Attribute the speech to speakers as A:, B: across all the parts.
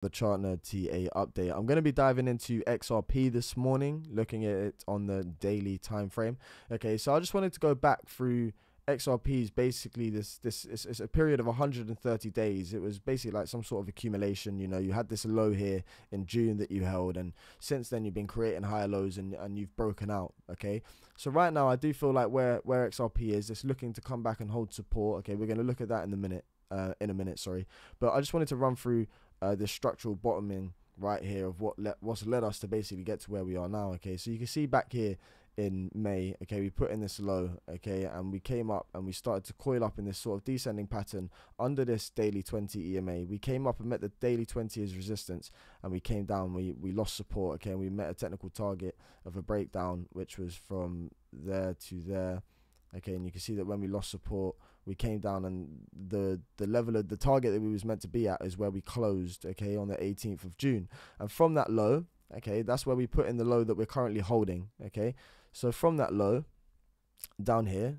A: The Chartner TA update. I'm going to be diving into XRP this morning, looking at it on the daily time frame. Okay, so I just wanted to go back through XRP's basically this it's a period of 130 days. It was basically like some sort of accumulation. You know, you had this low here in June that you held, and since then you've been creating higher lows and you've broken out. Okay, so right now I do feel like where XRP is, it's looking to come back and hold support. Okay, we're going to look at that in a minute, sorry. But I just wanted to run through the structural bottoming right here of what's led us to basically get to where we are now. Okay, so you can see back here in May, okay, we put in this low, okay, and we came up and we started to coil up in this sort of descending pattern under this daily 20 EMA. We came up and met the daily 20 as resistance, and we came down, we lost support, okay, and we met a technical target of a breakdown, which was from there to there. Okay, and you can see that when we lost support, we came down, and the level of the target that we was meant to be at is where we closed, okay, on the 18th of June. And from that low, okay, that's where we put in the low that we're currently holding, okay. So from that low down here,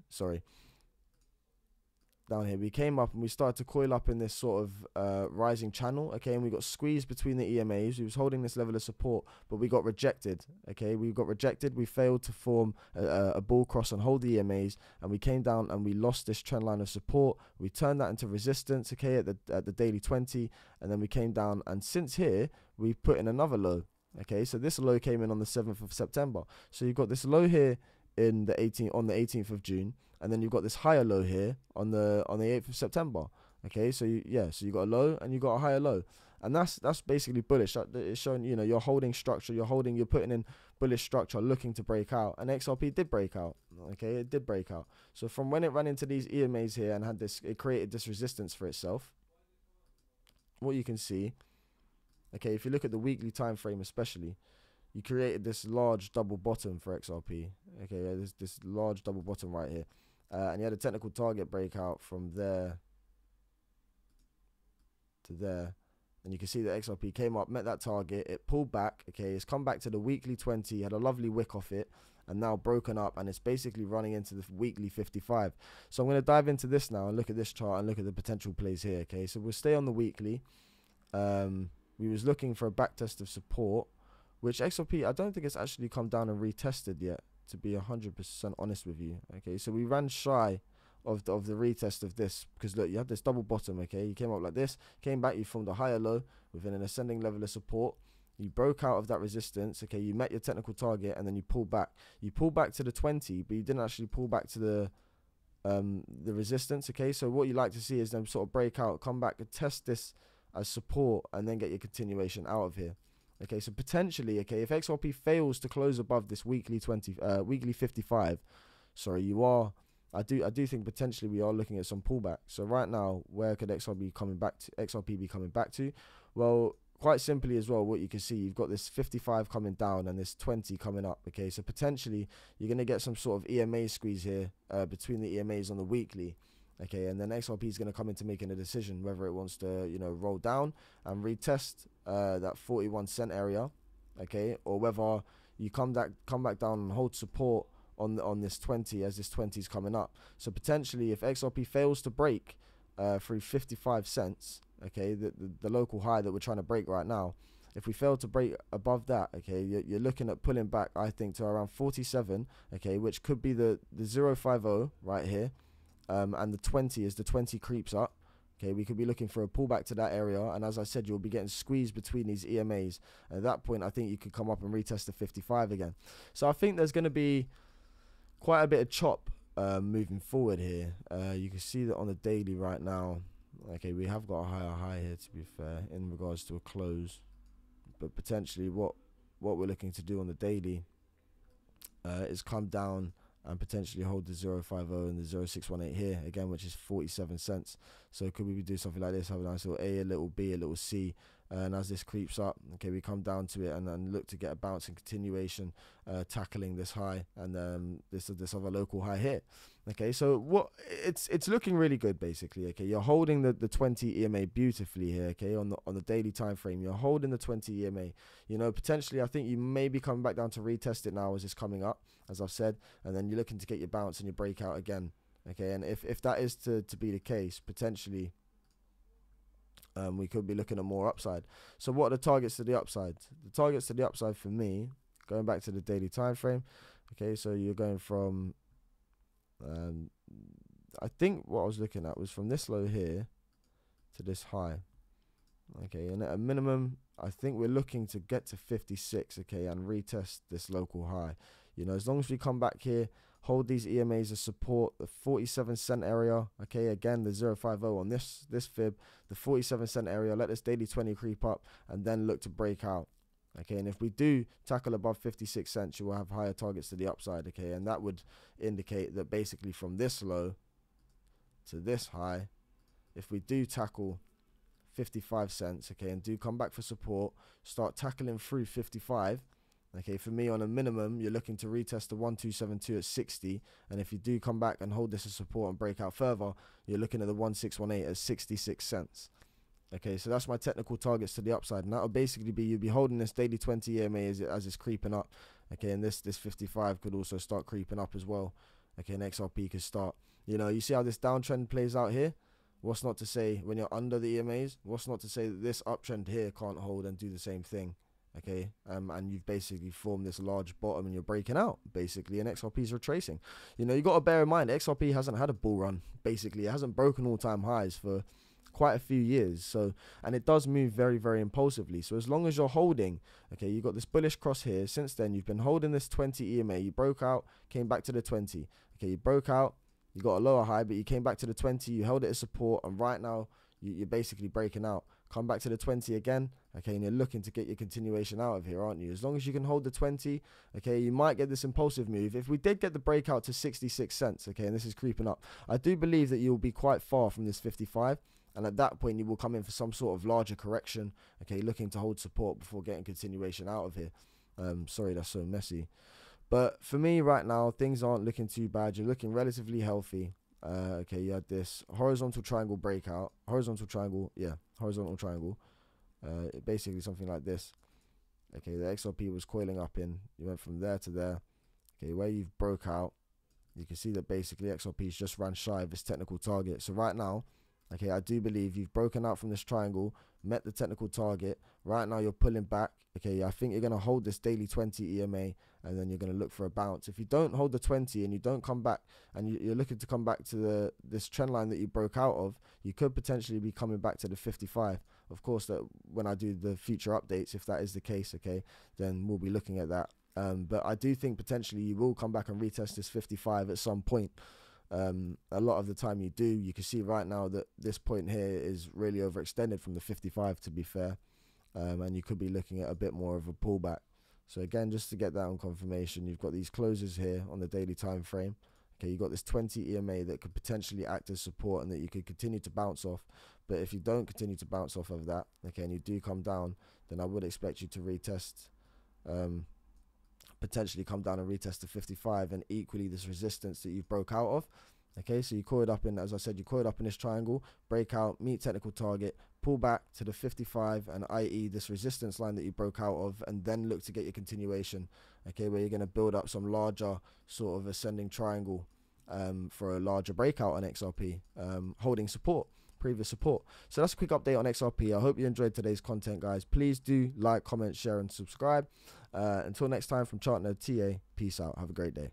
A: we came up and we started to coil up in this sort of rising channel, okay, and we got squeezed between the EMAs. We was holding this level of support, but we got rejected, okay. We got rejected. We failed to form a bull cross and hold the EMAs, and we came down and we lost this trend line of support. We turned that into resistance, okay, at the daily 20, and then we came down, and since here we put in another low, okay. So this low came in on the 7th of September. So you've got this low here in the 18th of June, and then you've got this higher low here on the 8th of September. Okay, so so you got a low and you got a higher low, and that's basically bullish. It's showing, you know, you're holding structure, you're putting in bullish structure, looking to break out, and XRP did break out. Okay, it did break out. So from when it ran into these EMAs here and it created this resistance for itself. What you can see, okay, if you look at the weekly time frame especially, you created this large double bottom for XRP. Okay, there's this large double bottom right here. And you had a technical target breakout from there to there. And you can see that XRP came up, met that target, it pulled back, okay, it's come back to the weekly 20, had a lovely wick off it, and now broken up, and it's basically running into the weekly 55. So I'm going to dive into this now and look at this chart and look at the potential plays here, okay. So we'll stay on the weekly. We was looking for a backtest of support, which XRP, I don't think it's actually come down and retested yet, to be 100% honest with you. Okay, so we ran shy of the retest of this, because look, you had this double bottom, okay, you came up like this, came back, you formed a higher low within an ascending level of support, you broke out of that resistance, okay, you met your technical target, and then you pulled back to the 20, but you didn't actually pull back to the resistance, okay. So what you like to see is them sort of break out, come back and test this as support, and then get your continuation out of here. Okay, so potentially, okay, if XRP fails to close above this weekly 55, sorry, I do think potentially we are looking at some pullback. So right now, where could XRP be coming back to? Well, quite simply as well, what you can see, you've got this 55 coming down and this 20 coming up. Okay, so potentially you're going to get some sort of EMA squeeze here between the EMAs on the weekly. Okay, and then XRP is going to come into making a decision whether it wants to, you know, roll down and retest that 41 cent area, okay, or whether you come back down and hold support on this 20 as this 20 is coming up. So potentially, if XRP fails to break through 55 cents, okay, the local high that we're trying to break right now, if we fail to break above that, okay, you're looking at pulling back, I think, to around 47, okay, which could be the 050 right here. And the 20, as the 20 creeps up, okay, we could be looking for a pullback to that area, and as I said, you'll be getting squeezed between these EMAs. And at that point, I think you could come up and retest the 55 again. So I think there's going to be quite a bit of chop moving forward here. You can see that on the daily right now. Okay, we have got a higher high here, to be fair, in regards to a close, but potentially what we're looking to do on the daily is come down and potentially hold the 050 and the 0618 here again, which is 47 cents. So could we do something like this, have a nice little A, a little B, a little C, and as this creeps up, okay, we come down to it and then look to get a bounce and continuation, tackling this high and this other local high here. Okay, so it's looking really good basically. Okay, you're holding the 20 EMA beautifully here. Okay, on the daily time frame, you're holding the 20 EMA. You know, potentially I think you may be coming back down to retest it now as it's coming up, as I've said, and then you're looking to get your bounce and your breakout again. Okay, and if that is to be the case, potentially we could be looking at more upside. So what are the targets to the upside? The targets to the upside for me, going back to the daily time frame, okay, so you're going from, I think what I was looking at was from this low here to this high. Okay, and at a minimum, I think we're looking to get to 56, okay, and retest this local high. You know, as long as we come back here, hold these EMAs as support, the 47 cent area, okay, again, the 050 on this fib, the 47 cent area, let this daily 20 creep up, and then look to break out. Okay, and if we do tackle above 56 cents, you will have higher targets to the upside, okay, and that would indicate that basically from this low to this high, if we do tackle 55 cents, okay, and do come back for support, start tackling through 55, okay, for me on a minimum, you're looking to retest the 1272 at 60, and if you do come back and hold this as support and break out further, you're looking at the 1618 at 66 cents. Okay, so that's my technical targets to the upside, and that'll basically be, you'll be holding this daily 20 EMA as it's creeping up, okay, and this 55 could also start creeping up as well, okay, and XRP could start, you know, you see how this downtrend plays out here? What's not to say when you're under the EMAs? What's not to say that this uptrend here can't hold and do the same thing? Okay, and you've basically formed this large bottom and you're breaking out, basically, and XRP is retracing. You know, you got to bear in mind, XRP hasn't had a bull run, basically. It hasn't broken all-time highs for quite a few years, so, and it does move very, very impulsively. So as long as you're holding, okay, you got this bullish cross here. Since then, you've been holding this 20 EMA. You broke out, came back to the 20. Okay, you broke out, you got a lower high, but you came back to the 20, you held it as support, and right now, you're basically breaking out. Come back to the 20 again, okay, and you're looking to get your continuation out of here, aren't you? As long as you can hold the 20, okay, you might get this impulsive move. If we did get the breakout to 66 cents, okay, and this is creeping up, I do believe that you'll be quite far from this 55, and at that point, you will come in for some sort of larger correction, okay, looking to hold support before getting continuation out of here. Sorry, that's so messy. But for me right now, things aren't looking too bad. You're looking relatively healthy. Okay, you had this horizontal triangle breakout. Horizontal triangle, yeah, horizontal triangle. Basically something like this. Okay, the XRP was coiling up in. You went from there to there. Okay, where you've broke out, you can see that basically XRP's just ran shy of its technical target. So right now, okay, I do believe you've broken out from this triangle, met the technical target. Right now you're pulling back. Okay, I think you're going to hold this daily 20 EMA, and then you're going to look for a bounce. If you don't hold the 20 and you don't come back, and you're looking to come back to this trend line that you broke out of, you could potentially be coming back to the 55. Of course, that when I do the future updates, if that is the case, okay, then we'll be looking at that. But I do think potentially you will come back and retest this 55 at some point. A lot of the time you do. You can see right now that this point here is really overextended from the 55, to be fair. And you could be looking at a bit more of a pullback. So again, just to get that on confirmation, you've got these closes here on the daily time frame. Okay, you've got this 20 EMA that could potentially act as support and that you could continue to bounce off. But if you don't continue to bounce off of that, okay, and you do come down, then I would expect you to retest, potentially come down and retest the 55, and equally this resistance that you broke out of. Okay, so you coiled up in, as I said, you coiled up in this triangle, breakout, meet technical target, pull back to the 55, and i.e. this resistance line that you broke out of, and then look to get your continuation, okay, where you're going to build up some larger sort of ascending triangle for a larger breakout on XRP, holding support, previous support. So that's a quick update on XRP. I hope you enjoyed today's content, guys. Please do like, comment, share, and subscribe. Until next time, from Chart Nerd TA, peace out. Have a great day.